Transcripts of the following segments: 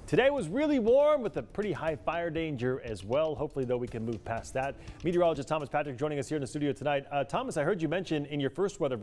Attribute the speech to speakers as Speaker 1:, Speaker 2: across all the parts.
Speaker 1: Today was really warm with a pretty high fire danger as well. Hopefully, though, we can move past that. Meteorologist Thomas Patrick joining us here in the studio tonight. Thomas, I heard you mention in your first weather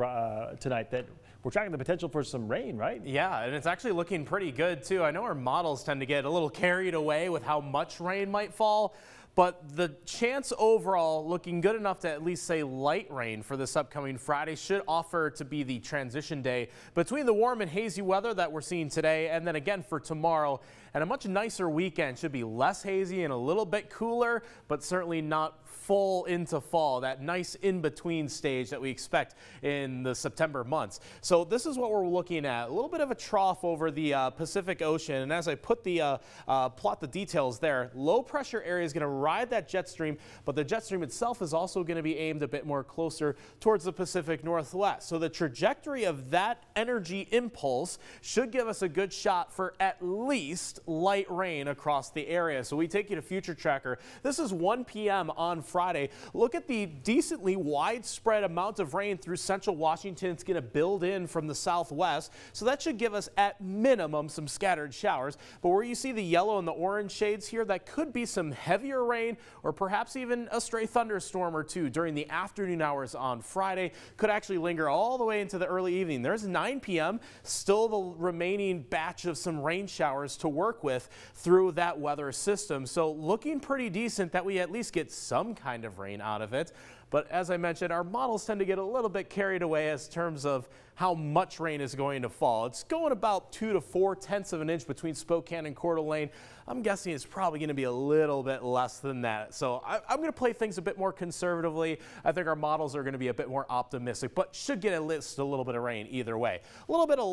Speaker 1: tonight that we're tracking the potential for some rain, right?
Speaker 2: Yeah, and it's actually looking pretty good, too. I know our models tend to get a little carried away with how much rain might fall, but the chance overall looking good enough to at least say light rain for this upcoming Friday should offer to be the transition day between the warm and hazy weather that we're seeing today and then again for tomorrow. And a much nicer weekend. Should be less hazy and a little bit cooler, but certainly not full into fall, that nice in-between stage that we expect in the September months. So this is what we're looking at, a little bit of a trough over the Pacific Ocean. And as I put the plot the details there, low pressure area is going to ride that jet stream, but the jet stream itself is also going to be aimed a bit more closer towards the Pacific Northwest. So the trajectory of that energy impulse should give us a good shot for at least light rain across the area. So we take you to Future Tracker. This is 1 p.m. on Friday. Look at the decently widespread amount of rain through central Washington. It's going to build in from the southwest. So that should give us at minimum some scattered showers. But where you see the yellow and the orange shades here, that could be some heavier rain or perhaps even a stray thunderstorm or two during the afternoon hours on Friday. Could actually linger all the way into the early evening. There's 9 p.m. Still the remaining batch of some rain showers to work with through that weather system. So looking pretty decent that we at least get some kind of rain out of it. But as I mentioned, our models tend to get a little bit carried away as terms of how much rain is going to fall. It's going about 2 to 4/10 of an inch between Spokane and Coeur d'Alene. I'm guessing it's probably going to be a little bit less than that. So I'm going to play things a bit more conservatively. I think our models are going to be a bit more optimistic, but should get at least a little bit of rain either way. A little bit of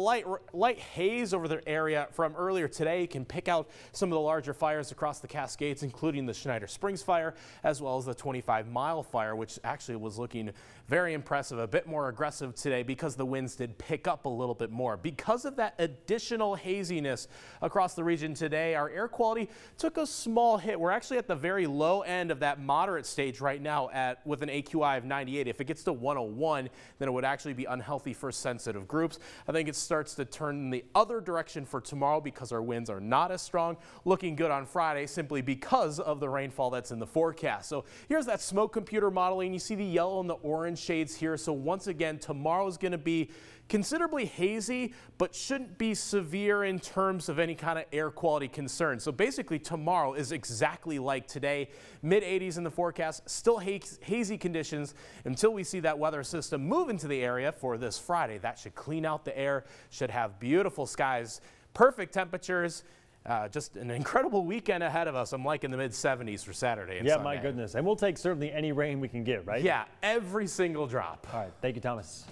Speaker 2: light haze over the area from earlier today. You can pick out some of the larger fires across the Cascades, including the Schneider Springs fire, as well as the 25-mile fire, which actually was looking very impressive, a bit more aggressive today because the winds did pick up a little bit more. Because of that additional haziness across the region today, our air quality took a small hit. We're actually at the very low end of that moderate stage right now with an AQI of 98. If it gets to 101, then it would actually be unhealthy for sensitive groups. I think it starts to turn in the other direction for tomorrow because our winds are not as strong. Looking good on Friday simply because of the rainfall that's in the forecast. So here's that smoke computer modeling. You see the yellow and the orange shades here. So once again, tomorrow is going to be considerably hazy, but shouldn't be severe in terms of any kind of air quality concern. So basically tomorrow is exactly like today, mid-80s in the forecast, still hazy conditions until we see that weather system move into the area for this Friday. That should clean out the air, should have beautiful skies, perfect temperatures. Just an incredible weekend ahead of us. I'm liking the mid-70s for Saturday and Sunday.
Speaker 1: Yeah, my goodness. And we'll take certainly any rain we can get, right?
Speaker 2: Yeah, every single drop.
Speaker 1: All right. Thank you, Thomas.